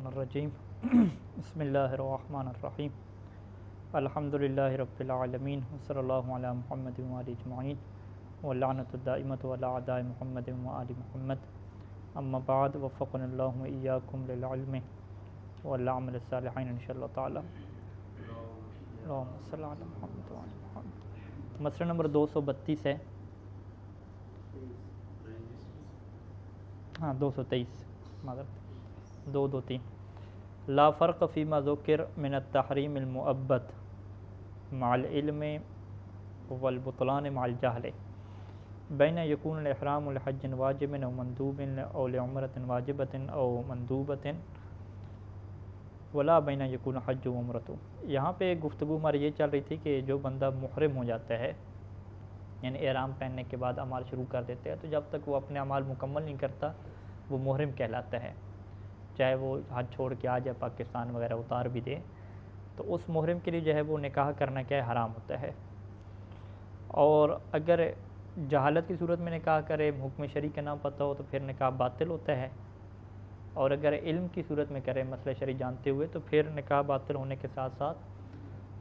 الشیطان الرجیم بسم اللہ الرحمن الرحیم الحمدللہ رب العالمین وصلی اللہ علی محمد وآلہ اجمعین واللعنۃ الدائمۃ علی اعداء محمد وآل محمد اما بعد وفقنا اللہ وإیاکم للعلم والعمل الصالحین انشاءاللہ تعالی اللہم صلی علی محمد وآل محمد۔ مسئلہ نمبر 232 ہے، 223 معذرت 223 لا فرق فیما ذکر من التحریم المؤبد مع العلم والبطلان مع الجہل بین یکون الاحرام لحج واجب او مندوب او لعمرۃ واجبۃ او مندوبۃ ولا بین یکون حج و عمرۃ۔ یہاں پہ گفتگو ہماری یہ چل رہی تھی کہ جو بندہ محرم ہو جاتا ہے، یعنی احرام پہننے کے بعد اعمال شروع کر دیتے ہیں، تو جب تک وہ اپنے اعمال مکمل نہیں کرتا وہ محرم کہلاتا ہے، چاہے وہ حج چھوڑ کے آ جائے پاکستان وغیرہ اتار بھی دے، تو اس محرم کے لیے جو ہے وہ نکاح کرنا کیا ہے، حرام ہوتا ہے۔ اور اگر جہالت کی صورت میں نکاح کرے، حکم شرعی کا نہ پتہ ہو، تو پھر نکاح باطل ہوتا ہے، اور اگر علم کی صورت میں کرے مسئلہ شرعی جانتے ہوئے، تو پھر نکاح باطل ہونے کے ساتھ ساتھ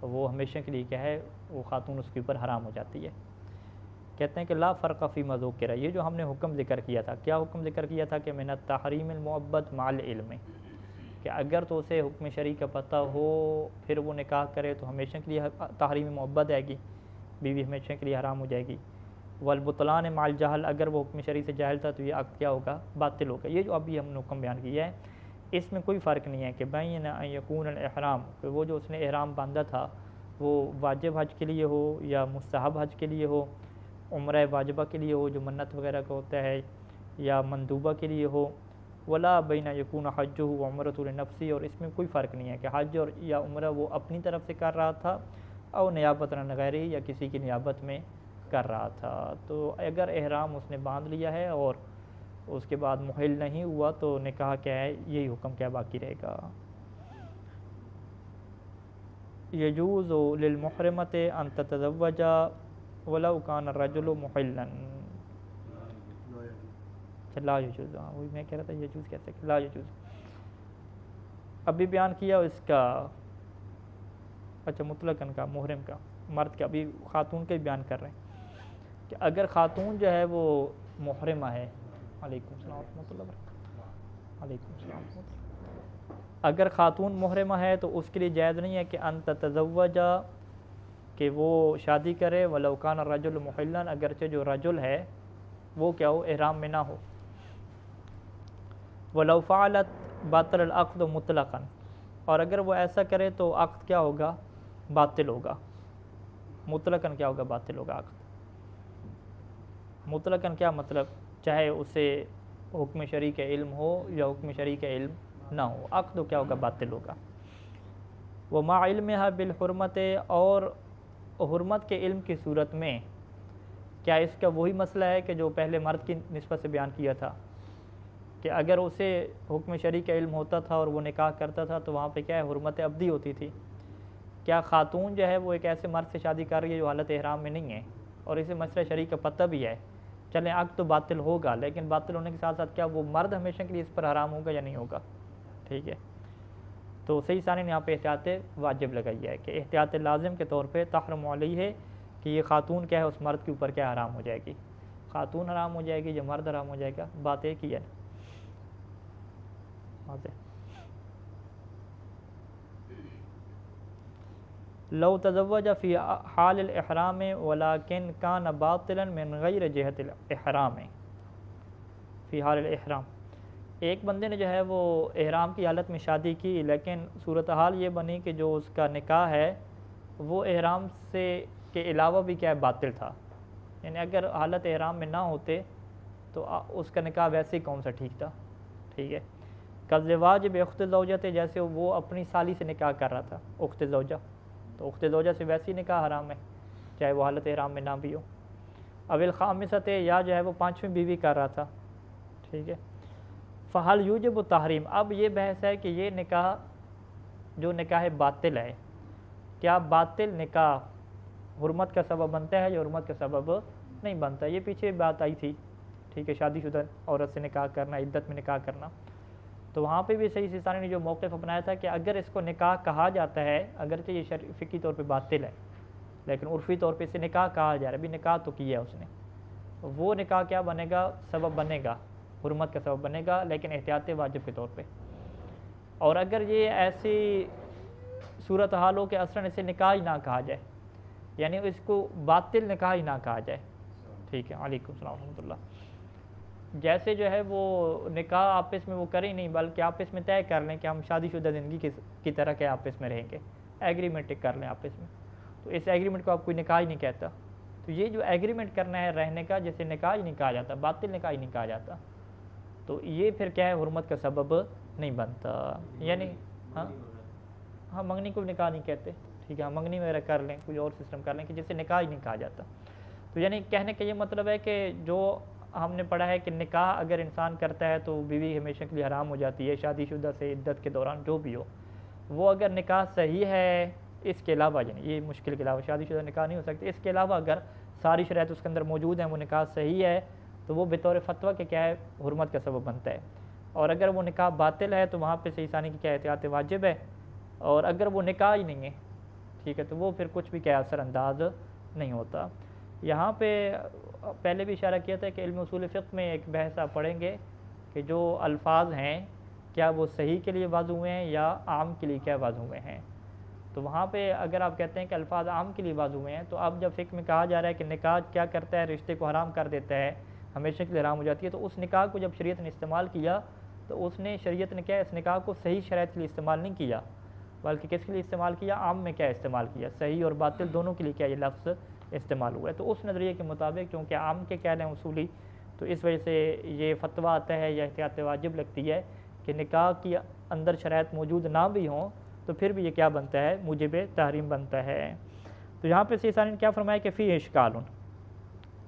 وہ ہمیشہ کے لیے کیا ہے، وہ خاتون اس کے اوپر حرام ہو جاتی ہے۔ کہتے ہیں کہ لا فرق فیما ذکر، یہ جو ہم نے حکم ذکر کیا تھا، کیا حکم ذکر کیا تھا کہ من التحریم المؤبد مع العلم، کہ اگر تو اسے حکم شرعی کا پتہ ہو پھر وہ نکاح کرے تو ہمیشہ کے لیے تحریم مؤبد آئے گی، بیوی ہمیشہ کے لیے حرام ہو جائے گی۔ والبطلان مع الجہل، اگر وہ حکم شرعی سے جاہل تھا تو یہ عقد کیا ہوگا، باطل ہوگا۔ یہ جو ابھی ہم نے حکم بیان کیا ہے اس میں کوئی فرق نہیں ہے کہ بین ان یکون الاحرام، کہ وہ جو اس نے احرام باندھا تھا وہ واجب حج کے لیے ہو یا مستحب حج کے لیے ہو، عمرہ واجبہ کے لیے ہو جو منت وغیرہ کا ہوتا ہے، یا مندوبہ کے لیے ہو، ولا بین یکون حجہ و عمرۃ لنفسی، اور اس میں کوئی فرق نہیں ہے کہ حج اور یا عمرہ وہ اپنی طرف سے کر رہا تھا او نیابت عن غیرہ، یا کسی کی نیابت میں کر رہا تھا۔ تو اگر احرام اس نے باندھ لیا ہے اور اس کے بعد محل نہیں ہوا تو نکاح کیا ہے، یہی حکم کیا باقی رہے گا۔ یجوز للمحرمۃ ان تتزوج ولو کان الرجل محلا، لا یجوز، وہی میں کہہ رہا تھا یجوز کہتے ہیں، لا یجوز ابھی بیان کیا اس کا، اچھا مطلقاً کا، محرم کا، مرد کا، ابھی خاتون کا بھی بیان کر رہے ہیں کہ اگر خاتون جو ہے وہ محرمہ ہے، علیکم السلام ورحمۃ اللہ وبرکاتہ، علیکم السلام ورحمۃ اللہ، اگر خاتون محرمہ ہے تو اس کے لیے جائز نہیں ہے کہ ان تتزوج، کہ وہ شادی کرے، ولو کان الرجل محلا، اگرچہ جو رجل ہے وہ کیا ہو، احرام میں نہ ہو، ولو فعلت باطل العقد مطلقا، اور اگر وہ ایسا کرے تو عقد کیا ہوگا، باطل ہوگا، مطلقاً کیا ہوگا، باطل ہوگا عقد۔ مطلقاً کیا مطلب، چاہے اسے حکم شرعی کا علم ہو یا حکم شرعی کا علم نہ ہو، عقد کیا ہوگا، باطل ہوگا۔ ومع علمها بالحرمت، اور حرمت کے علم کی صورت میں کیا اس کا وہی مسئلہ ہے کہ جو پہلے مرد کی نسبت سے بیان کیا تھا، کہ اگر اسے حکم شرعی کا علم ہوتا تھا اور وہ نکاح کرتا تھا تو وہاں پہ کیا ہے، حرمت ابدی ہوتی تھی۔ کیا خاتون جو ہے وہ ایک ایسے مرد سے شادی کر رہی ہے جو حالت احرام میں نہیں ہے اور اسے مسئلہ شرعی کا پتہ بھی ہے، چلیں عقد تو باطل ہوگا، لیکن باطل ہونے کے ساتھ ساتھ کیا وہ مرد ہمیشہ کے لیے اس پر حرام ہوگا یا نہیں ہوگا، ٹھیک ہے۔ تو صحیح ثانی نے یہاں پہ احتیاط واجب لگائی ہے کہ احتیاط لازم کے طور پہ تحرم علیہ ہے کہ یہ خاتون کیا ہے، اس مرد کے اوپر کیا حرام ہو جائے گی، خاتون حرام ہو جائے گی یا مرد حرام ہو جائے گا، بات ایک ہی ہے۔ لو تزوج فی حال الاحرام ولکن کان باطلا من غیر جہت الاحرام، فی حال الاحرام، ایک بندے نے جو ہے وہ احرام کی حالت میں شادی کی، لیکن صورتحال یہ بنی کہ جو اس کا نکاح ہے وہ احرام سے کے علاوہ بھی کیا ہے، باطل تھا، یعنی اگر حالت احرام میں نہ ہوتے تو اس کا نکاح ویسے ہی کون سا ٹھیک تھا، ٹھیک ہے۔ کالزواج باخت زوجہ، جیسے وہ اپنی سالی سے نکاح کر رہا تھا، اخت زوجہ، تو اخت زوجہ سے ویسے ہی نکاح حرام ہے چاہے وہ حالت احرام میں نہ بھی ہو۔ اول خامسۃ، یا جو ہے وہ پانچویں بیوی کر رہا تھا، ٹھیک ہے۔ فحل یوجب التحریم، اب یہ بحث ہے کہ یہ نکاح جو نکاح باطل ہے، کیا باطل نکاح حرمت کا سبب بنتا ہے یا حرمت کا سبب نہیں بنتا، یہ پیچھے بات آئی تھی، ٹھیک ہے، شادی شدہ عورت سے نکاح کرنا، عدت میں نکاح کرنا، تو وہاں پہ بھی صحیح سیستانی نے جو موقف اپنایا تھا کہ اگر اس کو نکاح کہا جاتا ہے، اگرچہ یہ فقہی طور پہ باطل ہے لیکن عرفی طور پہ اسے نکاح کہا جا رہا ہے، ابھی نکاح تو کیا ہے اس نے، وہ نکاح کیا بنے گا؟ سبب بنے گا، حرمت کا سبب بنے گا، لیکن احتیاط واجب کے طور پہ۔ اور اگر یہ ایسی صورتحال ہو کہ اصلاً اسے نکاح ہی نہ کہا جائے، یعنی اس کو باطل نکاح ہی نہ کہا جائے، ٹھیک ہے، علیکم السلام ورحمۃ اللہ، جیسے جو ہے وہ نکاح آپس میں وہ کریں نہیں بلکہ آپس میں طے کر لیں کہ ہم شادی شدہ زندگی کی طرح کے آپس میں رہیں گے، ایگریمنٹ کر لیں آپس میں، تو اس ایگریمنٹ کو آپ کوئی نکاح ہی نہیں کہتا۔ تو یہ جو ایگریمنٹ کرنا ہے رہنے کا، جسے نکاح ہی نہیں کہا جاتا، باطل نکاح ہی نہیں کہا جاتا، تو یہ پھر کیا ہے؟ حرمت کا سبب نہیں بنتا، یعنی ہاں منگنی کو نکاح نہیں کہتے، ٹھیک ہے، منگنی وغیرہ کر لیں، کوئی اور سسٹم کر لیں کہ جسے نکاح ہی نہیں کہا جاتا۔ تو یعنی کہنے کا یہ مطلب ہے کہ جو ہم نے پڑھا ہے کہ نکاح اگر انسان کرتا ہے تو بیوی ہمیشہ کے لیے حرام ہو جاتی ہے، شادی شدہ سے عدت کے دوران جو بھی ہو، وہ اگر نکاح صحیح ہے، اس کے علاوہ یعنی یہ مشکل کے علاوہ شادی شدہ نکاح نہیں ہو سکتی، اس کے علاوہ اگر ساری شرائط اس کے اندر موجود ہیں، وہ نکاح صحیح ہے، تو وہ بطور فتویٰ کہ کیا ہے؟ حرمت کا سبب بنتا ہے۔ اور اگر وہ نکاح باطل ہے تو وہاں پہ صحیح ثانی کی کیا احتیاط واجب ہے، اور اگر وہ نکاح ہی نہیں ہے، ٹھیک ہے، تو وہ پھر کچھ بھی کیا اثر انداز نہیں ہوتا۔ یہاں پہ پہلے بھی اشارہ کیا تھا کہ علم اصول فقہ میں ایک بحث آپ پڑھیں گے کہ جو الفاظ ہیں کیا وہ صحیح کے لیے وضع ہوئے ہیں یا عام کے لیے کیا وضع ہوئے ہیں، تو وہاں پہ اگر آپ کہتے ہیں کہ الفاظ عام کے لیے وضع ہوئے ہیں، تو اب جب فقہ میں کہا جا رہا ہے کہ نکاح کیا کرتا ہے؟ رشتے کو حرام کر دیتا ہے، ہمیشہ کے لیے حرام ہو جاتی ہے، تو اس نکاح کو جب شریعت نے استعمال کیا تو اس نے شریعت نے کیا اس نکاح کو صحیح شرائط کے لیے استعمال نہیں کیا، بلکہ کس کے لیے استعمال کیا؟ عام میں کیا استعمال کیا؟ صحیح اور باطل دونوں کے لیے کیا یہ لفظ استعمال ہوا ہے۔ تو اس نظریے کے مطابق چونکہ عام کے کہہ لیں اصولی، تو اس وجہ سے یہ فتویٰ آتا ہے یا احتیاط واجب لگتی ہے کہ نکاح کی اندر شرائط موجود نہ بھی ہوں تو پھر بھی یہ کیا بنتا ہے؟ موجب تحریم بنتا ہے۔ تو یہاں پہ سیسانی نے کیا فرمایا کہ فی اشکال،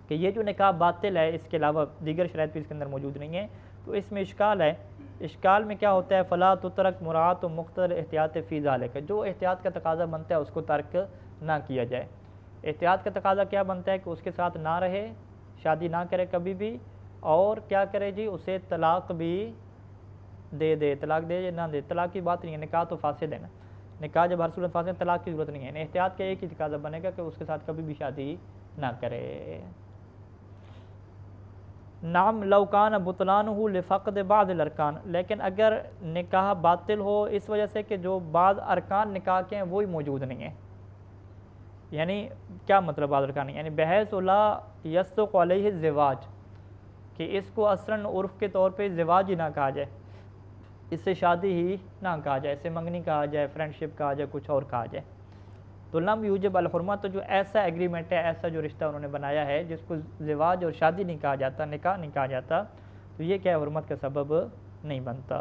کہ یہ جو نکاح باطل ہے اس کے علاوہ دیگر شرائط بھی اس کے اندر موجود نہیں ہیں، تو اس میں اشکال ہے۔ اشکال میں کیا ہوتا ہے؟ فلا تترک مراعات و مقتضی احتیاط فی ذالک، جو احتیاط کا تقاضا بنتا ہے اس کو ترک نہ کیا جائے۔ احتیاط کا تقاضا کیا بنتا ہے؟ کہ اس کے ساتھ نہ رہے، شادی نہ کرے کبھی بھی، اور کیا کرے جی؟ اسے طلاق بھی دے، طلاق دے یا نہ دے، طلاق کی بات نہیں ہے، نکاح تو فاسد ہے نا، نکاح جب ہر صورت فاسد ہے طلاق کی ضرورت نہیں ہے، احتیاط کا ایک ہی تقاضا بنے گا کہ اس کے ساتھ کبھی بھی شادی نہ کرے۔ نعم لو کان بطلانہ لفقد بعض الارکان، لیکن اگر نکاح باطل ہو اس وجہ سے کہ جو بعض ارکان نکاح کے ہیں وہی موجود نہیں ہیں، یعنی کیا مطلب بعض ارکان؟ یعنی بحیث لا یصدق علیہ الزواج، کہ اس کو اصلاً عرف کے طور پہ زواج ہی نہ کہا جائے، اس سے شادی ہی نہ کہا جائے، اسے منگنی کہا جائے، فرینڈشپ کہا جائے، کچھ اور کہا جائے، تو لم یوجب الحرمہ، تو جو ایسا ایگریمنٹ ہے، ایسا جو رشتہ انہوں نے بنایا ہے جس کو زواج اور شادی نہیں کہا جاتا، نکاح نہیں کہا جاتا، تو یہ کیا ہے؟ حرمت کا سبب نہیں بنتا۔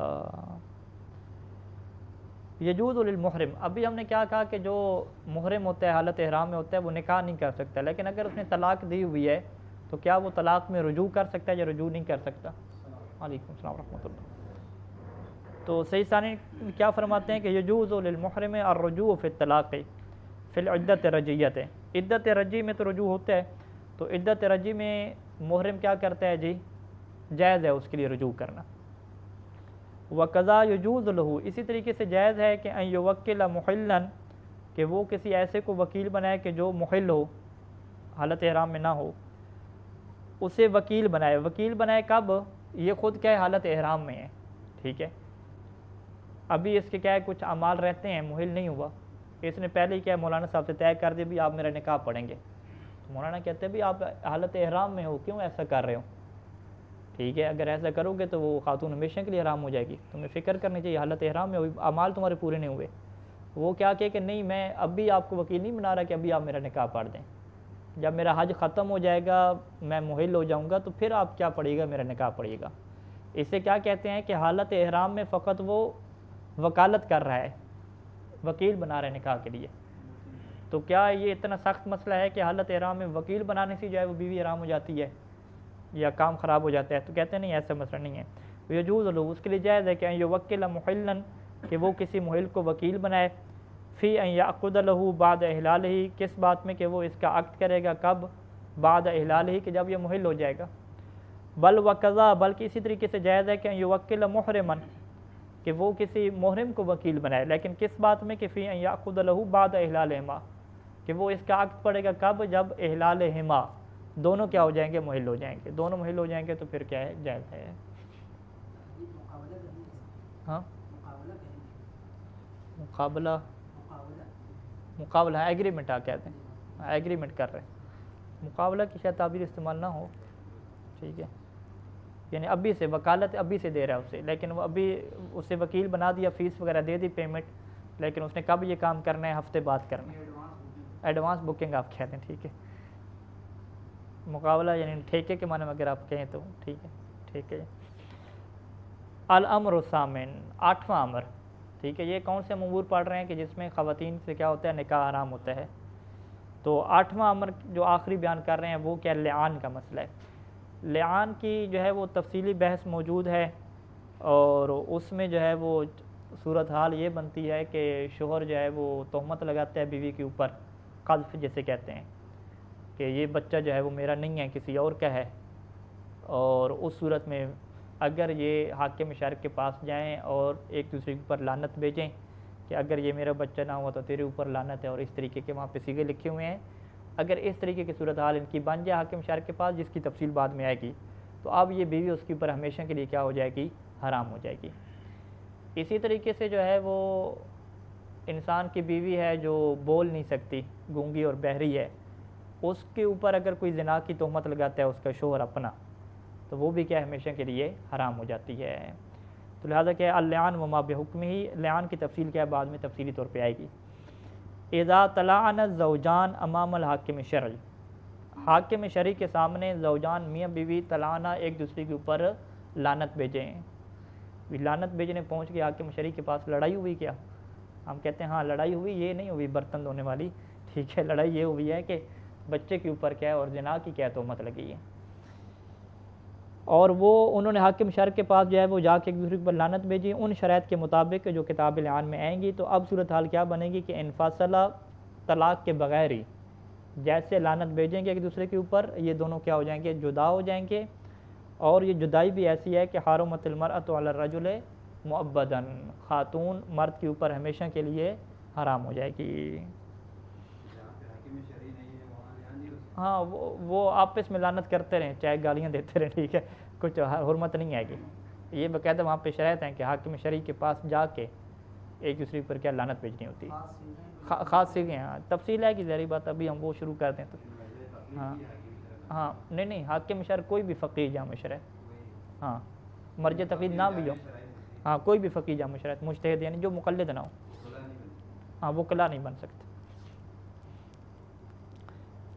یجوز للمحرم، ابھی ہم نے کیا کہا کہ جو محرم ہوتا ہے، حالت احرام میں ہوتا ہے، وہ نکاح نہیں کر سکتا، لیکن اگر اس نے طلاق دی ہوئی ہے تو کیا وہ طلاق میں رجوع کر سکتا ہے یا رجوع نہیں کر سکتا؟ علیکم السلام ورحمۃ اللہ۔ تو صحیح ثانی کیا فرماتے ہیں کہ یجوز للمحرم الرجوع فی الطلاق فی العدت رجیت، عدت رجی میں تو رجوع ہوتا ہے، تو عدت رجی میں محرم کیا کرتا ہے جی؟ جائز ہے اس کے لیے رجوع کرنا۔ وقضا یجوز لہو، اسی طریقے سے جائز ہے کہ ان یوکل محلا، کہ وہ کسی ایسے کو وکیل بنائے کہ جو محل ہو، حالت احرام میں نہ ہو، اسے وکیل بنائے۔ وکیل بنائے کب؟ یہ خود کیا ہے؟ حالت احرام میں ہے، ٹھیک ہے، ابھی اس کے کیا ہے؟ کچھ اعمال رہتے ہیں، محل نہیں ہوا، اس نے پہلے ہی کیا مولانا صاحب سے طے کر دیا بھی آپ میرا نکاح پڑھیں گے، تو مولانا کہتے ہیں بھی آپ حالت احرام میں ہو، کیوں ایسا کر رہے ہو؟ ٹھیک ہے، اگر ایسا کرو گے تو وہ خاتون ہمیشہ کے لیے حرام ہو جائے گی، تمہیں فکر کرنی چاہیے، حالت احرام میں ہوئی، اعمال تمہارے پورے نہیں ہوئے۔ وہ کیا کہ نہیں، میں اب بھی آپ کو وکیل نہیں بنا رہا کہ ابھی آپ میرا نکاح پڑھ دیں، جب میرا حج ختم ہو جائے گا، میں محل ہو جاؤں گا، تو پھر آپ کیا پڑھیے گا؟ میرا نکاح پڑھیے گا۔ اسے کیا کہتے ہیں کہ حالت احرام میں فقط وہ وکالت کر رہا ہے، وکیل بنا رہا ہے نکاح کے لیے۔ تو کیا یہ اتنا سخت مسئلہ ہے کہ حالت احرام میں وکیل بنانے سے جو ہے وہ بیوی حرام ہو جاتی ہے یا کام خراب ہو جاتا ہے؟ تو کہتے ہیں نہیں، ایسا مسئلہ نہیں ہے۔ یجوز لہ، اس کے لیے جائز ہے کہ ان یوکل محلا، کہ وہ کسی محل کو وکیل بنائے، فی ان یعقد لہ بعد احلالہ، کس بات میں؟ کہ وہ اس کا عقد کرے گا کب؟ بعد احلالہ، کہ جب یہ محل ہو جائے گا۔ بل وقضا، بلکہ اسی طریقے سے جائز ہے کہ ان یوکل محرما، کہ وہ کسی محرم کو وکیل بنائے، لیکن کس بات میں کہ فی ان یأخذ لہ بعد احلالہما، کہ وہ اس کا عقد پڑے گا کب؟ جب احلالہما دونوں کیا ہو جائیں گے؟ محل ہو جائیں گے. دونوں محل ہو جائیں گے تو پھر کیا ہے؟ جائز ہے. ہاں مقابلہ، مقابلہ ایگریمنٹ آپ کہتے ہیں، ایگریمنٹ کر رہے ہیں. مقابلہ کی شاید تعبیر استعمال نہ ہو، ٹھیک ہے، یعنی ابھی سے وکالت ابھی سے دے رہا ہے اسے، لیکن وہ ابھی اسے وکیل بنا دیا، فیس وغیرہ دے دی، پیمنٹ، لیکن اس نے کب یہ کام کرنا ہے؟ ہفتے بعد کرنا ہے. ایڈوانس بکنگ آپ کہتے ہیں، ٹھیک ہے. مقابلہ یعنی ٹھیکے کے معنی میں اگر آپ کہیں تو ٹھیک ہے، ٹھیک ہے. الامر الثامن، 8واں امر، ٹھیک ہے. یہ کون سے امور پڑھ رہے ہیں کہ جس میں خواتین سے کیا ہوتا ہے؟ نکاح حرام ہوتا ہے. تو 8واں امر جو آخری بیان کر رہے ہیں وہ کیا؟ لعان کا مسئلہ ہے. لعان کی جو ہے وہ تفصیلی بحث موجود ہے، اور اس میں جو ہے وہ صورتحال یہ بنتی ہے کہ شوہر جو ہے وہ تہمت لگاتا ہے بیوی کے اوپر، قذف جسے کہتے ہیں، کہ یہ بچہ جو ہے وہ میرا نہیں ہے، کسی اور کا ہے. اور اس صورت میں اگر یہ حاکم شرع کے پاس جائیں اور ایک دوسرے کے اوپر لعنت بھیجیں کہ اگر یہ میرا بچہ نہ ہوا تو تیرے اوپر لعنت ہے، اور اس طریقے کے وہاں پہ صیغے لکھے ہوئے ہیں، اگر اس طریقے کی صورتحال ان کی بن جائے حاکم شرع کے پاس، جس کی تفصیل بعد میں آئے گی، تو اب یہ بیوی اس کے اوپر ہمیشہ کے لیے کیا ہو جائے گی؟ حرام ہو جائے گی. اسی طریقے سے جو ہے وہ انسان کی بیوی ہے جو بول نہیں سکتی، گونگی اور بہری ہے، اس کے اوپر اگر کوئی زنا کی تہمت لگاتا ہے اس کا شوہر اپنا، تو وہ بھی کیا ہمیشہ کے لیے حرام ہو جاتی ہے. تو لہٰذا کیا اللعان وما بحکم ہی، لعان کی تفصیل کیا بعد میں تفصیلی طور پہ آئے گی. اذا تلعن الزوجان امام الحاکم شرعی، حاکم شرعی کے سامنے زوجان میاں بیوی تلعنا ایک دوسرے کے اوپر لعنت بھیجیں. لعنت بھیجنے پہنچ کے حاکم شرعی کے پاس لڑائی ہوئی کیا؟ ہم کہتے ہیں ہاں لڑائی ہوئی، یہ نہیں ہوئی برتن دھونے والی، ٹھیک ہے. لڑائی یہ ہوئی ہے کہ بچے کے اوپر کیا ہے اور زنا کی کیا تہمت لگی ہے، اور وہ انہوں نے حاکم شرع کے پاس جو ہے وہ جا کے ایک دوسرے کے اوپر لعنت بھیجی ان شرائط کے مطابق جو کتاب لعان میں آئیں گی. تو اب صورتحال کیا بنے گی کہ انفاصلہ طلاق کے بغیر ہی جیسے لعنت بھیجیں گے ایک دوسرے کے اوپر، یہ دونوں کیا ہو جائیں گے؟ جدا ہو جائیں گے. اور یہ جدائی بھی ایسی ہے کہ حرمت المرأۃ علی الرجل مؤبدا، خاتون مرد کے اوپر ہمیشہ کے لیے حرام ہو جائے گی. ہاں وہ آپس میں لعنت کرتے رہیں، چاہے گالیاں دیتے رہیں، ٹھیک ہے، کچھ حرمت نہیں آئے گی. یہ باقاعدہ وہاں پہ شرائط ہیں کہ حاکم شرعی کے پاس جا کے ایک دوسرے پر کیا لعنت بھیجنی ہوتی ہے. خاص سیغیں، ہاں تفصیل ہے کہ ظاہری بات ابھی ہم وہ شروع کر دیں تو ہاں نہیں حاکم شرع کوئی بھی فقیہ جامع شرع، ہاں مرجع تقلید نہ بھی ہو، ہاں کوئی بھی فقیہ جامع شرع مجتہد یعنی جو مقلد نہ ہو، ہاں وہ قلع نہیں بن سکتے.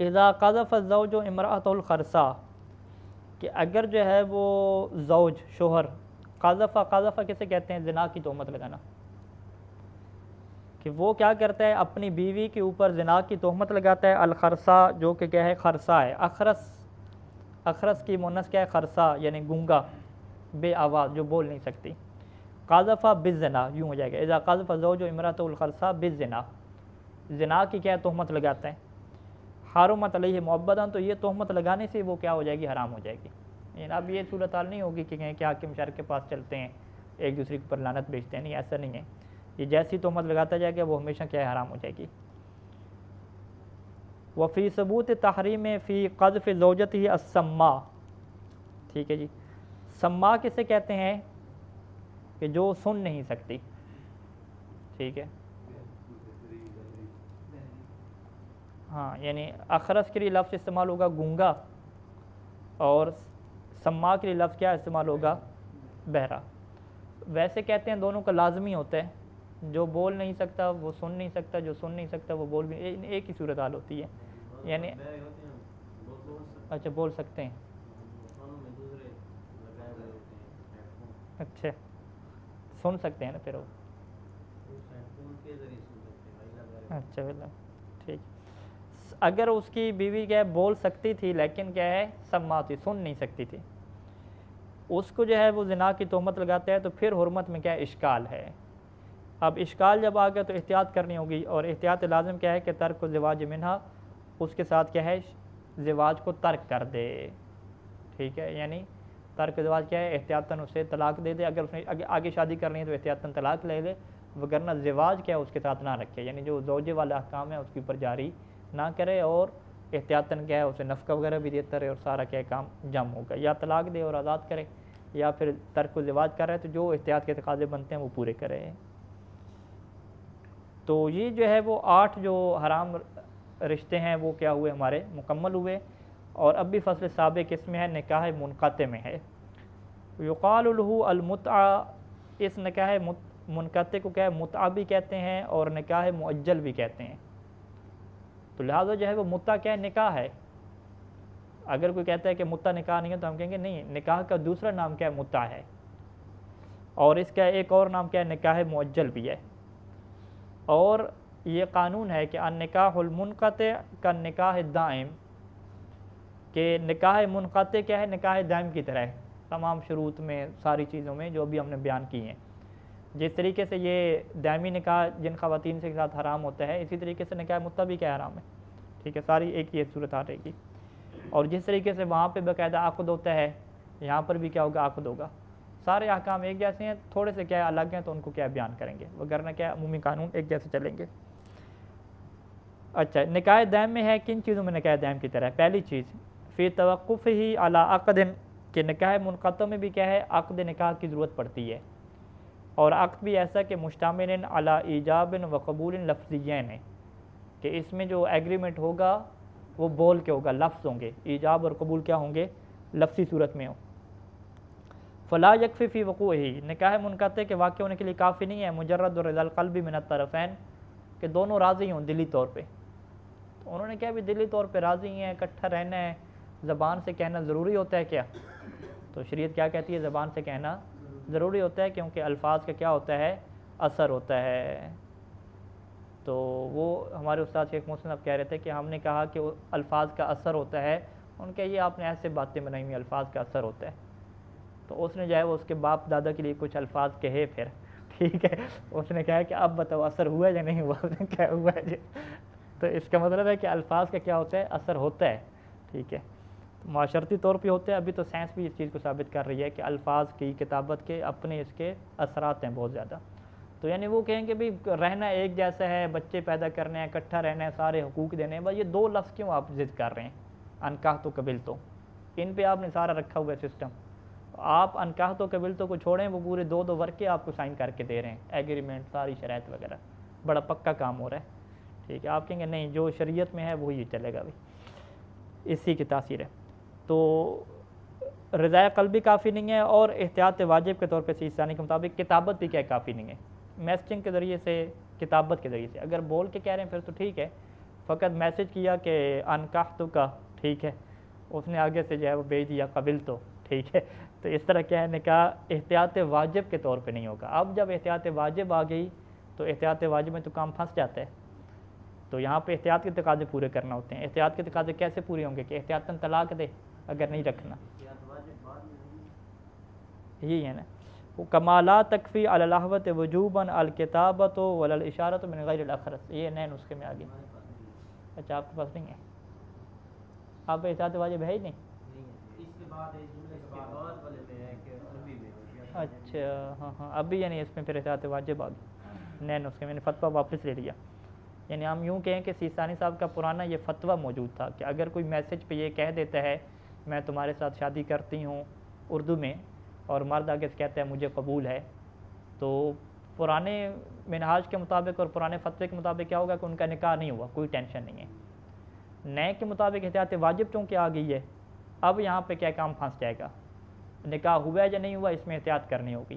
اذا قذف الزوج امرأة الخرساء، کہ اگر جو ہے وہ زوج شوہر قذف کسے کہتے ہیں؟ زنا کی تہمت لگانا، کہ وہ کیا کرتا ہے؟ اپنی بیوی کے اوپر زنا کی تہمت لگاتا ہے. الخرساء جو کہ کیا ہے؟ خرسا ہے. اخرس کی مونث کیا ہے؟ خرسا، یعنی گونگا، بے آواز، جو بول نہیں سکتی. قذف بالزنا یوں ہو جائے گا. اذا قذف الزوج امرأة الخرساء بالزنا، زنا کی کیا تہمت لگاتا ہے. حرمت علیہ مؤبدا، تو یہ تہمت لگانے سے وہ کیا ہو جائے گی؟ حرام ہو جائے گی. یعنی اب یہ صورتحال نہیں ہوگی کہ کہیں کہ حاکم شرع کے پاس چلتے ہیں ایک دوسرے کے اوپر لعنت بھیجتے ہیں، نہیں ایسا نہیں ہے. یہ جیسی تہمت لگاتا جائے گا وہ ہمیشہ کیا ہے؟ حرام ہو جائے گی. وفی ثبوت تحریم فی قذف زوجتہ السماء، ٹھیک ہے جی. سما کسے کہتے ہیں؟ کہ جو سن نہیں سکتی، ٹھیک ہے. ہاں یعنی اخرس کے لیے لفظ استعمال ہوگا گونگا، اور سما کے لیے لفظ کیا استعمال ہوگا؟ بہرا. ویسے کہتے ہیں دونوں کا لازمی ہوتا ہے، جو بول نہیں سکتا وہ سن نہیں سکتا، جو سن نہیں سکتا وہ بول بھی، ایک ہی صورتحال ہوتی ہے. یعنی اچھا بول سکتے ہیں، اچھا سن سکتے ہیں نا پھر وہ، اچھا ٹھیک. اگر اس کی بیوی کیا ہے بول سکتی تھی لیکن کیا ہے سما تھی، سن نہیں سکتی تھی، اس کو جو ہے وہ زنا کی تہمت لگاتا ہے، تو پھر حرمت میں کیا اشکال ہے. اب اشکال جب آ گیا تو احتیاط کرنی ہوگی، اور احتیاط لازم کیا ہے کہ ترک زواج منہا، اس کے ساتھ کیا ہے زواج کو ترک کر دے، ٹھیک ہے. یعنی ترک زواج کیا ہے؟ احتیاطاً اسے طلاق دے دے، اگر اس نے آگے شادی کرنی ہے تو احتیاطاً طلاق لے لے، وگرنہ زواج کیا ہے اس کے ساتھ نہ رکھے، یعنی جو زوجے والا احکام ہے اس کے اوپر جاری نہ کرے، اور احتیاطاً کیا ہے اسے نفقہ وغیرہ بھی دیتا رہے، اور سارا کیا کام جم ہوگا، یا طلاق دے اور آزاد کرے، یا پھر ترک و زواج کر رہا ہے تو جو احتیاط کے تقاضے بنتے ہیں وہ پورے کرے۔ تو یہ جو ہے وہ 8 جو حرام رشتے ہیں وہ کیا ہوئے ہمارے مکمل ہوئے، اور اب بھی فصل سابق اس میں ہے، نکاح منقطع میں ہے۔ یقال له المتعہ، اس نکاح منقطع کو کیا ہے متعہ بھی کہتے ہیں اور نکاح مؤجل بھی کہتے ہیں۔ تو لہٰذا جو ہے وہ متعہ کیا ہے؟ نکاح ہے۔ اگر کوئی کہتا ہے کہ متعہ نکاح نہیں ہے تو ہم کہیں گے نہیں، نکاح کا دوسرا نام کیا ہے؟ متعہ ہے، اور اس کا ایک اور نام کیا ہے؟ نکاح مؤجل بھی ہے۔ اور یہ قانون ہے کہ النکاح المنقطع کا نکاح الدائم، کہ نکاح منقطع کیا ہے؟ نکاح دائم کی طرح ہے، تمام شروط میں، ساری چیزوں میں جو بھی ہم نے بیان کی ہیں۔ جس طریقے سے یہ دائمی نکاح جن خواتین کے ساتھ حرام ہوتا ہے، اسی طریقے سے نکاح متعہ بھی کیا حرام ہے، ٹھیک ہے، ساری ایک ہی صورت آ رہے گی۔ اور جس طریقے سے وہاں پہ باقاعدہ عقد ہوتا ہے، یہاں پر بھی کیا ہوگا؟ عقد ہوگا۔ سارے احکام ایک جیسے ہیں، تھوڑے سے کیا الگ ہیں تو ان کو کیا بیان کریں گے، وگرنہ کیا عمومی قانون ایک جیسے چلیں گے۔ اچھا، نکاح دائم میں ہے کن چیزوں میں نکاح دائم کی طرح ہے؟ پہلی چیز فی توقف ہی علی عقد، کہ نکاح منقطع میں بھی کیا ہے؟ عقد نکاح کی ضرورت پڑتی ہے، اور عقد بھی ایسا کہ مشتمل علی ایجاب و قبول لفظیین ہے، کہ اس میں جو ایگریمنٹ ہوگا وہ بول کے ہوگا، لفظ ہوں گے، ایجاب اور قبول کیا ہوں گے؟ لفظی صورت میں ہو۔ فلا یکفی فی وقوعہ، نکاح منقطع کے واقع ہونے کے لیے کافی نہیں ہے مجرد رضا القلب من الطرفین، کہ دونوں راضی ہوں دلی طور پہ۔ تو انہوں نے کیا بھی دلی طور پہ راضی ہیں، اکٹھا رہنا ہے، زبان سے کہنا ضروری ہوتا ہے کیا؟ تو شریعت کیا کہتی ہے؟ زبان سے کہنا ضروری ہوتا ہے، کیونکہ الفاظ کا کیا ہوتا ہے؟ اثر ہوتا ہے۔ تو وہ ہمارے استاد شیخ محسن صاحب کہہ رہے تھے کہ ہم نے کہا کہ الفاظ کا اثر ہوتا ہے، ان کے یہ آپ نے ایسے باتیں بنائی ہوئی، الفاظ کا اثر ہوتا ہے۔ تو اس نے جو ہے وہ اس کے باپ دادا کے لیے کچھ الفاظ کہے، پھر ٹھیک ہے، اس نے کہا کہ اب بتاؤ اثر ہوا ہے یا نہیں ہوا؟ اس نے کہا ہوا ہے جی۔ تو اس کا مطلب ہے کہ الفاظ کا کیا ہوتا ہے؟ اثر ہوتا ہے، ٹھیک ہے، معاشرتی طور پہ ہوتا ہے۔ ابھی تو سائنس بھی اس چیز کو ثابت کر رہی ہے کہ الفاظ کی کتابت کے اپنے اس کے اثرات ہیں بہت زیادہ۔ تو یعنی وہ کہیں کہ بھی رہنا ایک جیسا ہے، بچے پیدا کرنے ہیں، اکٹھا رہنا ہے، سارے حقوق دینے ہیں، بس یہ 2 لفظ کیوں آپ ضد کر رہے ہیں؟ انکاح تو قبل تو، ان پہ آپ نے سارا رکھا ہوا ہے سسٹم۔ آپ انکاح تو قبل تو کو چھوڑیں، وہ پورے 2 ورقے آپ کو سائن کر کے دے رہے ہیں، ایگریمنٹ، ساری شرائط وغیرہ، بڑا پکا کام ہو رہا ہے، ٹھیک ہے۔ آپ کہیں گے نہیں، جو شریعت میں ہے وہی چلے گا، بھی اسی کی تاثیر ہے۔ تو رضائے قلبی کافی نہیں ہے، اور احتیاط واجب کے طور پہ سیستانی کے مطابق کتابت بھی کیا کافی نہیں ہے، میسجنگ کے ذریعے سے، کتابت کے ذریعے سے۔ اگر بول کے کہہ رہے ہیں پھر تو ٹھیک ہے، فقط میسج کیا کہ انکحتو کا، ٹھیک ہے، اس نے آگے سے جو ہے وہ بھیج دیا قبل تو، ٹھیک ہے۔ تو اس طرح کیا ہے نکاح احتیاط واجب کے طور پہ نہیں ہوگا۔ اب جب احتیاط واجب آ گئی تو احتیاط واجب میں تو کام پھنس جاتا ہے، تو یہاں پہ احتیاط کے تقاضے پورے کرنا ہوتے ہیں۔ احتیاط کے تقاضے کیسے پورے ہوں گے؟ کہ احتیاطاً طلاق دے اگر نہیں رکھنا، یہی ہے نا۔ وہ کمالات تکفی علی الحوت وجوباً الکتابۃ ولا الاشارۃ من غیر الاخرس، یہ نئے نسخے میں آگے۔ اچھا آپ کے پاس نہیں ہے؟ آپ احتیاط واجب ہے ہی نہیں؟ اچھا ہاں ہاں، ابھی یعنی اس میں پھر احتیاط واجب آ گئی نئے نسخے میں، نے فتویٰ واپس لے لیا۔ یعنی ہم یوں کہیں کہ سیستانی صاحب کا پرانا یہ فتویٰ موجود تھا کہ اگر کوئی میسج پہ یہ کہہ دیتا ہے میں تمہارے ساتھ شادی کرتی ہوں اردو میں، اور مرد آگے سے کہتا ہے مجھے قبول ہے، تو پرانے منہاج کے مطابق اور پرانے فتوے کے مطابق کیا ہوگا کہ ان کا نکاح نہیں ہوا، کوئی ٹینشن نہیں ہے۔ نئے کے مطابق احتیاط واجب چونکہ آ گئی ہے، اب یہاں پہ کیا کام پھنس جائے گا، نکاح ہوا ہے یا نہیں ہوا، اس میں احتیاط کرنی ہوگی۔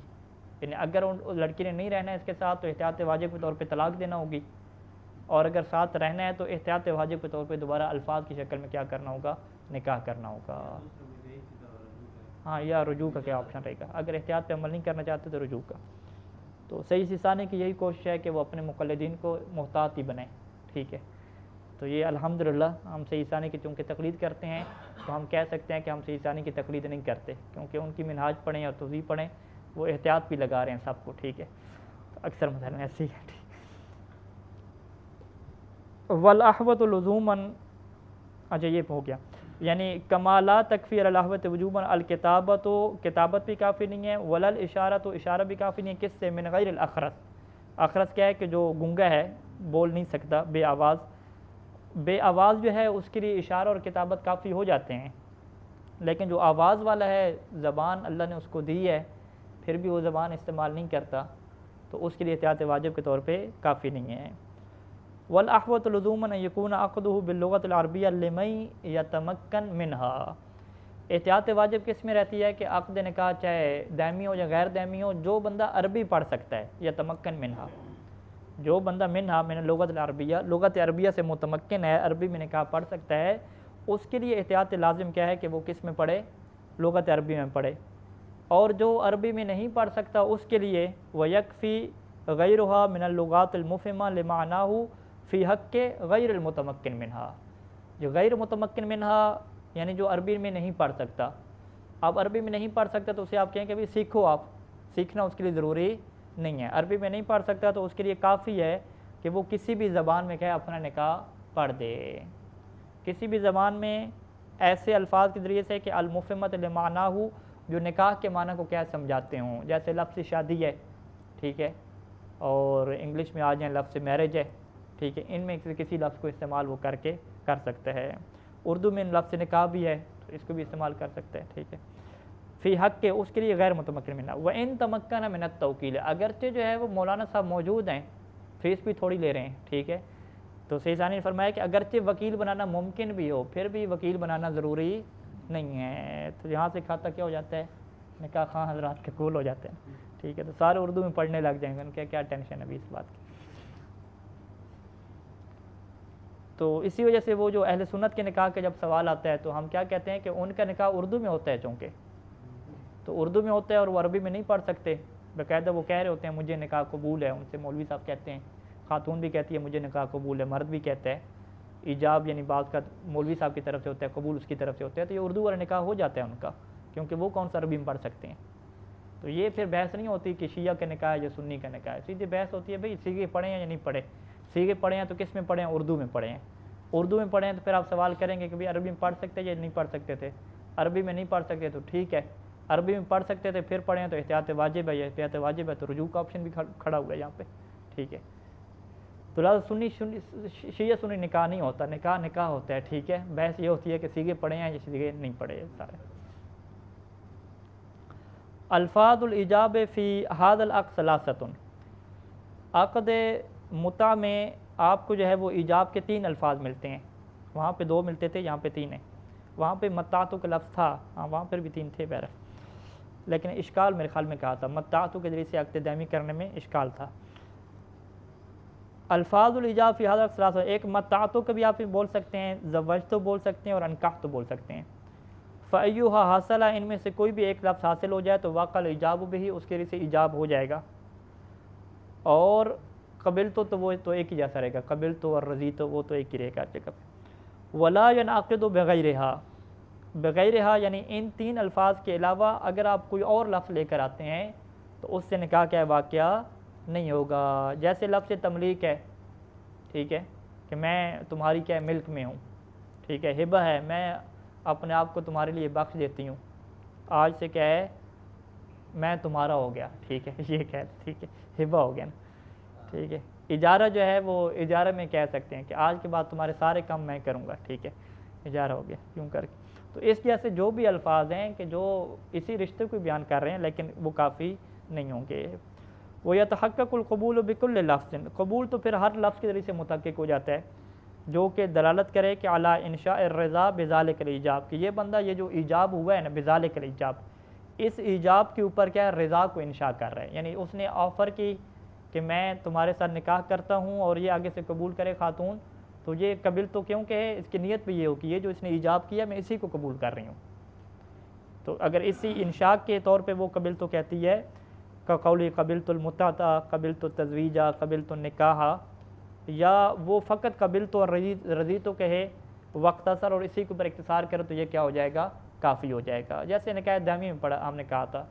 یعنی اگر لڑکی نے نہیں رہنا ہے اس کے ساتھ تو احتیاط واجب کے طور پہ طلاق دینا ہوگی، اور اگر ساتھ رہنا ہے تو احتیاط واجب کے طور پہ دوبارہ الفاظ کی شکل میں کیا کرنا ہوگا؟ نکاح کرنا ہوگا۔ ہاں، یا رجوع کا کیا آپشن رہے گا، اگر احتیاط پہ عمل نہیں کرنا چاہتے تو رجوع کا۔ تو صحیح سیستانی کی یہی کوشش ہے کہ وہ اپنے مقلدین کو محتاط ہی بنائیں، ٹھیک ہے۔ تو یہ الحمدللہ ہم صحیح سیستانی کی چونکہ تقلید کرتے ہیں تو ہم کہہ سکتے ہیں کہ ہم صحیح سیستانی کی تقلید نہیں کرتے، کیونکہ ان کی منہاج پڑھیں اور توضیح پڑھیں، وہ احتیاط بھی لگا رہے ہیں سب کو، ٹھیک ہے۔ تو اکثر مثلا ایسے ہی ہے۔ والاحوط لزوماً، اچھا یہ ہو گیا۔ یعنی کمالات تکفیر الحوت وجوباً الکتابت و کتابت بھی کافی نہیں ہے، ولل اشارہ تو اشارہ بھی کافی نہیں ہے، کس سے؟ من غیر الاخرس، اخرس کیا ہے کہ جو گنگا ہے، بول نہیں سکتا، بے آواز، بے آواز جو ہے اس کے لیے اشارہ اور کتابت کافی ہو جاتے ہیں، لیکن جو آواز والا ہے، زبان اللہ نے اس کو دی ہے پھر بھی وہ زبان استعمال نہیں کرتا، تو اس کے لیے احتیاط واجب کے طور پہ کافی نہیں ہے۔ والاحوط لزوما ان یکون عقدہ باللغۃ العربیہ لمن یتمکن منہا، احتیاط واجب کس میں رہتی ہے کہ عقد نکاح چاہے دائمی ہو یا غیر دائمی ہو، جو بندہ عربی پڑھ سکتا ہے، یتمکن منہا، جو بندہ منہا من اللغۃ العربیہ، لغت عربیہ سے متمکن ہے، عربی میں نکاح پڑھ سکتا ہے، اس کے لیے احتیاط لازم کیا ہے کہ وہ کس میں پڑھے؟ لغت عربی میں پڑھے، اور جو عربی میں نہیں پڑھ سکتا اس کے لیے وَيَكْفِي غَيْرُهَا مِنَ اللُّغَاتِ الْمُفْهِمَةِ لِمَعْنَاهُ فی حق کے غیر المتمکن منہا، جو غیر متمکن منہا یعنی جو عربی میں نہیں پڑھ سکتا، اب عربی میں نہیں پڑھ سکتا تو اسے آپ کہیں کہ بھائی سیکھو، آپ سیکھنا اس کے لیے ضروری نہیں ہے، عربی میں نہیں پڑھ سکتا تو اس کے لیے کافی ہے کہ وہ کسی بھی زبان میں کیا اپنا نکاح پڑھ دے، کسی بھی زبان میں ایسے الفاظ کے ذریعے سے کہ المفہمۃ لمعناہ، جو نکاح کے معنی کو کیا سمجھاتے ہوں، جیسے لفظ شادی ہے، ٹھیک ہے، اور انگلش میں آ جائیں لفظ میرج ہے، ٹھیک ہے، ان میں کسی لفظ کو استعمال وہ کر سکتا ہے، اردو میں لفظ نکاح بھی ہے تو اس کو بھی استعمال کر سکتا ہے، ٹھیک ہے، فی حق کے، اس کے لیے غیر متمکن منہا، وَإِن تَمَكَّنَ مِنَ التَّوْكِيلِ، اگرچہ جو ہے وہ مولانا صاحب موجود ہیں، فیس بھی تھوڑی لے رہے ہیں، ٹھیک ہے، تو سیزانی نے فرمایا کہ اگرچہ وکیل بنانا ممکن بھی ہو پھر بھی وکیل بنانا ضروری نہیں ہے، تو یہاں سے کھاتا کیا ہو جاتا ہے؟ نکاح خواہ حضرات کے قبول ہو جاتے ہیں، ٹھیک ہے، تو سارے اردو میں پڑھنے لگ جائیں گے، ان کا کیا ٹینشن ہے ابھی اس بات کی۔ تو اسی وجہ سے وہ جو اہل سنت کے نکاح کے جب سوال آتا ہے تو ہم کیا کہتے ہیں کہ ان کا نکاح اردو میں ہوتا ہے، چونکہ تو اردو میں ہوتا ہے اور وہ عربی میں نہیں پڑھ سکتے، باقاعدہ وہ کہہ رہے ہوتے ہیں مجھے نکاح قبول ہے، ان سے مولوی صاحب کہتے ہیں، خاتون بھی کہتی ہے مجھے نکاح قبول ہے، مرد بھی کہتا ہے، ایجاب یعنی بعض کا مولوی صاحب کی طرف سے ہوتا ہے، قبول اس کی طرف سے ہوتا ہے، تو یہ اردو والا نکاح ہو جاتا ہے ان کا، کیونکہ وہ کون سا عربی میں پڑھ سکتے ہیں۔ تو یہ پھر بحث نہیں ہوتی کہ شیعہ کا نکاح ہے یا سنی کا نکاح ہے، سیدھی بحث ہوتی ہے بھئی سیگے پڑھے ہیں یا نہیں پڑھے، سیگے پڑھے ہیں تو کس میں پڑھے ہیں؟ اردو میں پڑھے ہیں، اردو میں پڑھے ہیں تو پھر آپ سوال کریں گے کہ بھئی عربی میں پڑھ سکتے یا نہیں پڑھ سکتے تھے، عربی میں نہیں پڑھ سکتے تو ٹھیک ہے، عربی میں پڑھ سکتے تھے پھر پڑھیں تو احتیاط واجب ہے، یہ احتیاط واجب ہے تو رجوع کا آپشن بھی کھڑا ہوا ہے یہاں پہ، ٹھیک ہے، تو لہٰذا شیعہ سنی نکاح نہیں ہوتا، نکاح ہوتا ہے، ٹھیک ہے، بحث یہ ہوتی ہے کہ سیگے پڑھے ہیں یا سیگے نہیں پڑھے ہیں سارے۔ الفاظ الایجاب فی ھذا العقد ثلاثۃ، عقد متع میں آپ کو جو ہے وہ ایجاب کے 3 الفاظ ملتے ہیں، وہاں پہ 2 ملتے تھے، یہاں پہ 3 ہیں، وہاں پہ متعتو کا لفظ تھا، ہاں وہاں پر بھی 3 تھے بہرحال، لیکن اشکال میرے خیال میں کہا تھا متعتو کے ذریعے سے عقد دائمی کرنے میں اشکال تھا۔ الفاظ الایجاب فی ھذا العقد ثلاثۃ، ایک متعتو کا بھی آپ بول سکتے ہیں، زوجتو بول سکتے ہیں اور انکحتو بول سکتے ہیں، فَأَيُّهَا حاصلہ، ان میں سے کوئی بھی ایک لفظ حاصل ہو جائے تو وقع الایجاب بہ، اس کے ذریعے سے ایجاب ہو جائے گا، اور قبلتو تو وہ تو ایک ہی جیسا رہے گا، قبلتو اور رضیتو وہ تو ایک ہی رہے گا جگہ پہ، ولا ينعقد بغیرہا، بغیرہا یعنی ان 3 الفاظ کے علاوہ اگر آپ کوئی اور لفظ لے کر آتے ہیں تو اس سے نکاح کیا واقعہ نہیں ہوگا، جیسے لفظ تملیک ہے، ٹھیک ہے، کہ میں تمہاری کیا ملک میں ہوں، ٹھیک ہے، ہبہ ہے، میں اپنے آپ کو تمہارے لیے بخش دیتی ہوں، آج سے کیا ہے میں تمہارا ہو گیا، ٹھیک ہے، یہ کہہ ٹھیک ہے، ہبہ ہو گیا نا، ٹھیک ہے، اجارہ جو ہے وہ اجارہ میں کہہ سکتے ہیں کہ آج کے بعد تمہارے سارے کام میں کروں گا، ٹھیک ہے، اجارہ ہو گیا یوں کر کے، تو اس جیسے جو بھی الفاظ ہیں کہ جو اسی رشتے کو بیان کر رہے ہیں لیکن وہ کافی نہیں ہوں گے۔ وَيَتَحَقَّقُ الْقُبُولُ بِكُلِّ لَفْظٍ، قبول تو پھر ہر لفظ کے ذریعے سے متحقق ہو جاتا ہے جو کہ دلالت کرے کہ علی انشاء الرضا بذالک الایجاب، کہ یہ بندہ یہ جو ایجاب ہوا ہے نا بذالک الایجاب، اس ایجاب کے اوپر کیا ہے رضا کو انشاء کر رہا ہے، یعنی اس نے آفر کی کہ میں تمہارے ساتھ نکاح کرتا ہوں اور یہ آگے سے قبول کرے خاتون، تو یہ قبل تو کیوں کہ ہے، اس کی نیت بھی یہ ہو کہ یہ جو اس نے ایجاب کیا میں اسی کو قبول کر رہی ہوں، تو اگر اسی انشاء کے طور پہ وہ قبل تو کہتی ہے کا قولی قبلت المتعۃ، قبلت التزویج، قبلت النکاح، یا وہ فقط قبلت اور رضیت تو کہے وقتصر اور اسی کے اوپر اختصار کرے تو یہ کیا ہو جائے گا کافی ہو جائے گا، جیسے نکاح دائمی میں پڑھا ہم نے کہا تھا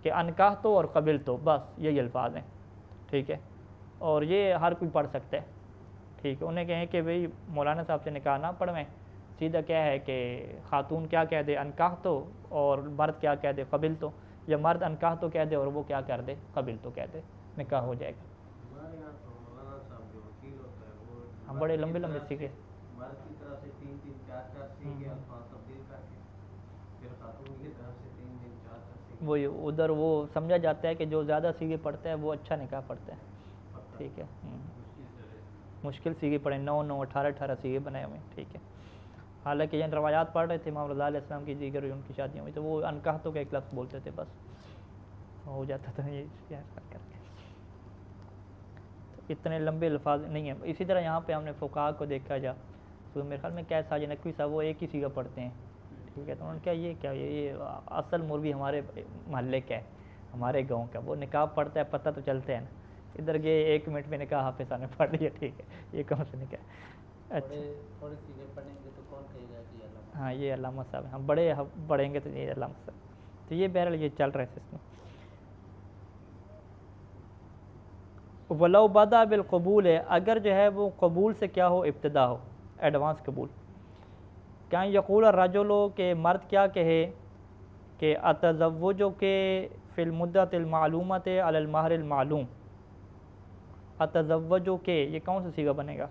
کہ انکاح تو اور قبل تو بس یہی الفاظ ہیں، ٹھیک ہے، اور یہ ہر کوئی پڑھ سکتا ہے، ٹھیک ہے، انہیں کہیں کہ بھئی مولانا صاحب سے نکاح نہ پڑھویں سیدھا کیا ہے کہ خاتون کیا کہہ دے انکاح تو، اور مرد کیا کہہ دے قبل تو، یا مرد انکاح تو کہہ دے اور وہ کیا کر دے قبل تو کہہ دے، نکاح ہو جائے گا۔ ہمارے یہاں تو مولانا صاحب جو وکیل ہوتا ہے وہ ہم بڑے لمبے لمبے سیکھے، مرد کی طرف سے 3 4 سیکھے الفاظ تبدیل کر کے، پھر خاتون کی طرف سے 3 4 سیکھے، وہی ادھر وہ سمجھا جاتا ہے کہ جو زیادہ سیگے پڑھتا ہے وہ اچھا نکاح پڑھتا ہے، ٹھیک ہے۔ مشکل سیگے پڑھے 9 9 18 18 سیگے بنائے ہوئے، ٹھیک ہے۔ حالانکہ یہ روایات پڑھ رہے تھے امام رضا علیہ السلام کی دیگر ان کی شادیوں میں، تو وہ انکاح تو کا ایک لفظ بولتے تھے، بس ہو جاتا تھا یہ کر کے، تو اتنے لمبے الفاظ نہیں ہیں۔ اسی طرح یہاں پہ ہم نے فقہاء کو دیکھا جا، تو میرے خیال میں کیا ساجد نقوی صاحب وہ ایک ہی سیگا پڑھتے ہیں، ٹھیک ہے۔ تو انہوں نے کہا یہ کیا یہ اصل مولوی ہمارے محلے کا ہے، ہمارے گاؤں کا، وہ نکاح پڑھتا ہے پتہ تو چلتا ہے نا، ادھر گئے 1 منٹ میں نکاح حافظ نے پڑھ لیا، ٹھیک ہے، یہ کون سے نکاح۔ اچھا تھوڑے سیکھے پڑھیں گے تو کون کہے گا کہ علامہ، ہاں یہ علامہ صاحب ہیں، ہم بڑے پڑھیں گے تو یہ علامہ صاحب، تو یہ بہرحال یہ چل رہا ہے سسٹم۔ ولو بدا بالقبول ہے، اگر جو ہے وہ قبول سے کیا ہو ابتدا ہو، ایڈوانس قبول، کیا یقول الرجل کہ مرد کیا کہے کہ اتزوجو کے فی المدت المعلومت علی المہر المعلوم، اتزوجو کے یہ کون سا صیغہ بنے گا؟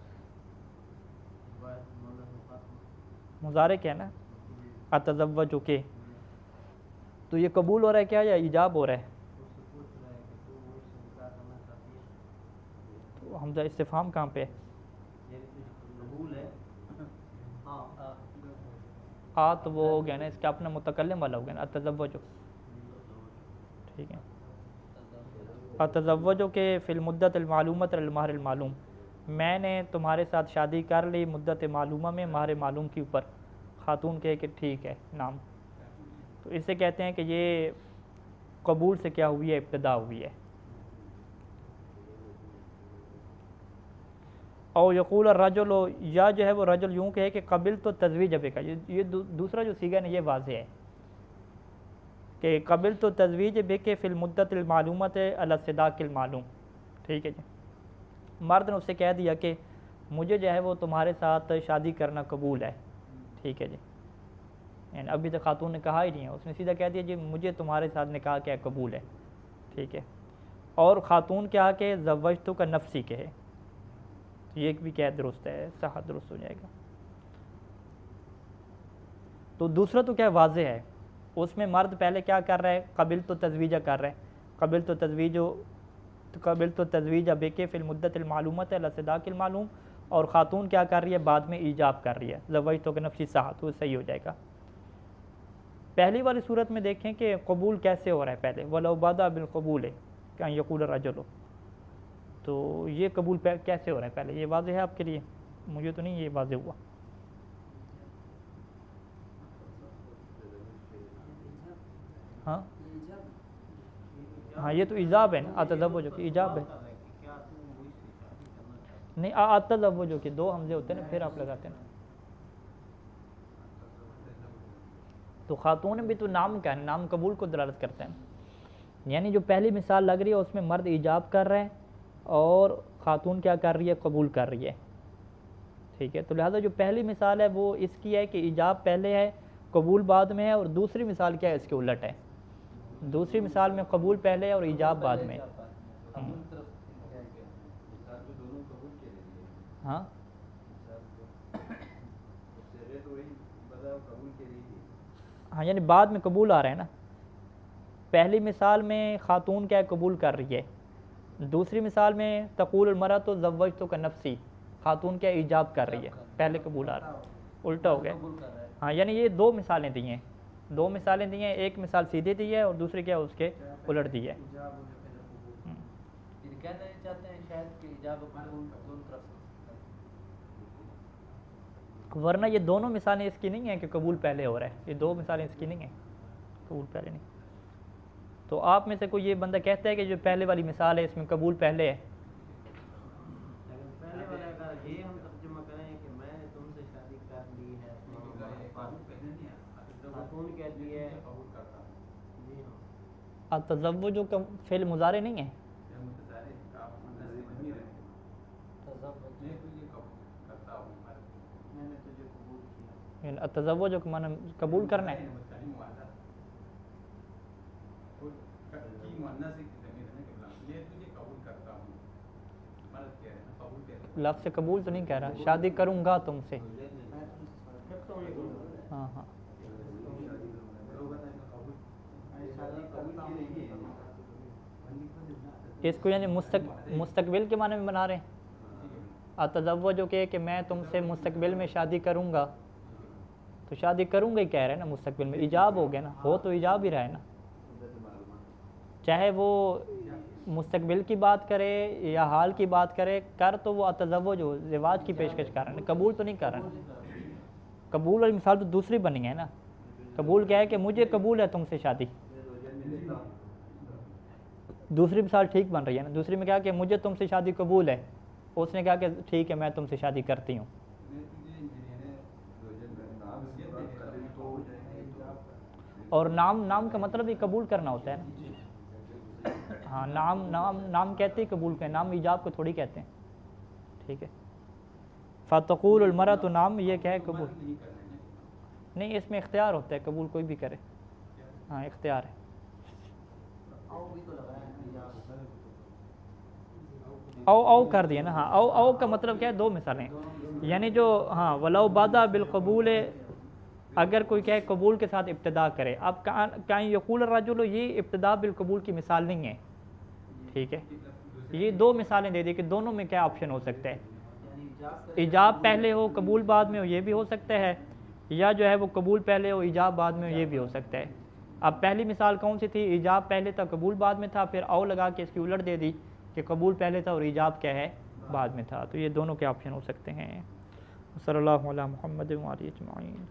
مضارع کیا ہے نا، اتزوجو کے، تو یہ قبول ہو رہا ہے کیا یا ایجاب ہو رہا ہے؟ تو حمزہ استفہام کہاں پہ ہے؟ تو وہ ہو گیا نا، اس کا اپنا متکلم والا ہو گیا نا، اتزوجو، ٹھیک ہے۔ اتزوجو کے فی المدت المعلومۃ المہر المعلوم، میں نے تمہارے ساتھ شادی کر لی مدت معلومہ میں مہر معلوم کے اوپر، خاتون کہے کہ ٹھیک ہے نام، تو اس سے کہتے ہیں کہ یہ قبول سے کیا ہوئی ہے، ابتدا ہوئی ہے۔ او یقول الرجل، یا جو ہے وہ رجل یوں کہے کہ قبل تو تزویج بے کا، یہ دوسرا جو صیغہ ہے نا یہ واضح ہے کہ قبل تو تزویج بے کے فی المدت المعلومت علی الصداق المعلوم، ٹھیک ہے جی۔ مرد نے اس سے کہہ دیا کہ مجھے جو ہے وہ تمہارے ساتھ شادی کرنا قبول ہے، ٹھیک ہے جی، یعنی ابھی تک خاتون نے کہا ہی نہیں ہے، اس نے سیدھا کہہ دیا جی مجھے تمہارے ساتھ نکاح کیا قبول ہے، ٹھیک ہے۔ اور خاتون کیا کہ زوجتو کا نفسی کہے، یہ بھی کیا درست ہے، صحت درست ہو جائے گا۔ تو دوسرا تو کیا واضح ہے، اس میں مرد پہلے کیا کر رہا ہے، قبل تو تزویجہ کر رہا ہے، قبل تو تزویجہ بے کے فی المدت المعلومت علی الصداق المعلوم، اور خاتون کیا کر رہی ہے بعد میں ایجاب کر رہی ہے، زوجتو کا نفسی صحت، تو صحیح ہو جائے گا۔ پہلی والی صورت میں دیکھیں کہ قبول کیسے ہو رہا ہے، پہلے ولو بدا بالقبول ہے کہ یقول الرجل، تو یہ قبول کیسے ہو رہا ہے پہلے، یہ واضح ہے آپ کے لیے؟ مجھے تو نہیں یہ واضح ہوا۔ ہاں یہ تو ایجاب ہے نا، اتزوجو کی ایجاب ہے، نہیں اتزوجو کے 2 حمزے ہوتے ہیں نا، پھر آپ لگاتے ہیں نا، تو خاتون بھی تو نام کا ہے، نام قبول کو دلالت کرتا ہے، یعنی جو پہلی مثال لگ رہی ہے اس میں مرد ایجاب کر رہا ہے اور خاتون کیا کر رہی ہے، قبول کر رہی ہے، ٹھیک ہے۔ تو لہٰذا جو پہلی مثال ہے وہ اس کی ہے کہ ایجاب پہلے ہے قبول بعد میں ہے، اور دوسری مثال کیا ہے اس کے الٹ ہے، دوسری مثال میں قبول پہلے ہے اور ایجاب بعد میں۔ ہاں ہاں یعنی بعد میں قبول آ رہا ہے نا، پہلی مثال میں خاتون کیا قبول کر رہی ہے، دوسری مثال میں تقول المرأۃ زوجتک کا نفسی، خاتون کیا ایجاب کر رہی ہے، پہلے قبول آ رہا ہے، الٹا ہو گیا۔ ہاں یعنی یہ 2 مثالیں دی ہیں، 2 مثالیں دی ہیں، ایک مثال سیدھی دی ہے اور دوسری کیا اس کے الٹ دی ہے۔ کہنا یہ چاہتے ہیں شاید کہ ایجاب قبول دونوں طرف سے، ورنہ یہ دونوں مثالیں اس کی نہیں ہیں کہ قبول پہلے ہو رہا ہے، یہ 2 مثالیں اس کی نہیں ہیں، قبول پہلے نہیں۔ تو آپ میں سے کوئی یہ بندہ کہتا ہے کہ جو پہلے والی مثال ہے اس میں قبول پہلے ہے؟ پہلے والا کا یہ ہم ترجمہ کریں کہ میں نے تم سے شادی کر لی ہے، خاتون کہتی ہے التزوج کا فعل مضارع نہیں ہے، میں نے تجھے قبول کیا، یعنی التزوج کو معنی قبول کرنا ہے. لفظ قبول تو نہیں کہہ رہا, شادی کروں گا تم سے. ہاں ہاں اس کو یعنی مستقبل کے معنی میں بنا رہے ہیں. التزوج جو کہ میں تم سے مستقبل میں شادی کروں گا, تو شادی کروں گا ہی کہہ رہے ہیں نا, مستقبل میں ایجاب ہو گیا نا, ہو تو ایجاب ہی رہا ہے نا, چاہے وہ مستقبل کی بات کرے یا حال کی بات کرے, کر تو وہ التزوج ہو زواج کی پیشکش کر رہے ہیں, قبول تو نہیں کر رہے ہیں. قبول اور مثال تو دوسری بنی ہے نا. قبول کیا ہے کہ مجھے قبول ہے تم سے شادی, دوسری مثال ٹھیک بن رہی ہے نا. دوسری میں کہا کہ مجھے تم سے شادی قبول ہے, اس نے کہا کہ ٹھیک ہے میں تم سے شادی کرتی ہوں. اور نام کا مطلب ہی قبول کرنا ہوتا ہے نا. ہاں نام کہتے ہی قبول کریں, نام ایجاب کو تھوڑی کہتے ہیں. ٹھیک ہے. فتقول المرأۃ, نام یہ کیا ہے قبول نہیں, اس میں اختیار ہوتا ہے, قبول کوئی بھی کرے. ہاں اختیار ہے. او کر دیا نا. ہاں او کا مطلب کیا ہے, دو مثالیں, یعنی جو ہاں ولو بدا بالقبول, اگر کوئی کہے قبول کے ساتھ ابتدا کرے. اب کہیں یقول الرجل, یہ ابتدا بالقبول کی مثال نہیں ہے. ٹھیک ہے, یہ دو مثالیں دے دی کہ دونوں میں کیا آپشن ہو سکتا ہے. ایجاب پہلے ہو قبول بعد میں ہو, یہ بھی ہو سکتا ہے, یا جو ہے وہ قبول پہلے ہو ایجاب بعد میں ہو, یہ بھی ہو سکتا ہے. اب پہلی مثال کون سی تھی, ایجاب پہلے تھا قبول بعد میں تھا, پھر او لگا کے اس کی الٹ دے دی کہ قبول پہلے تھا اور ایجاب کیا ہے بعد میں تھا. تو یہ دونوں کے آپشن ہو سکتے ہیں. صلی اللہ علیہ محمد و آلہ اجمعین.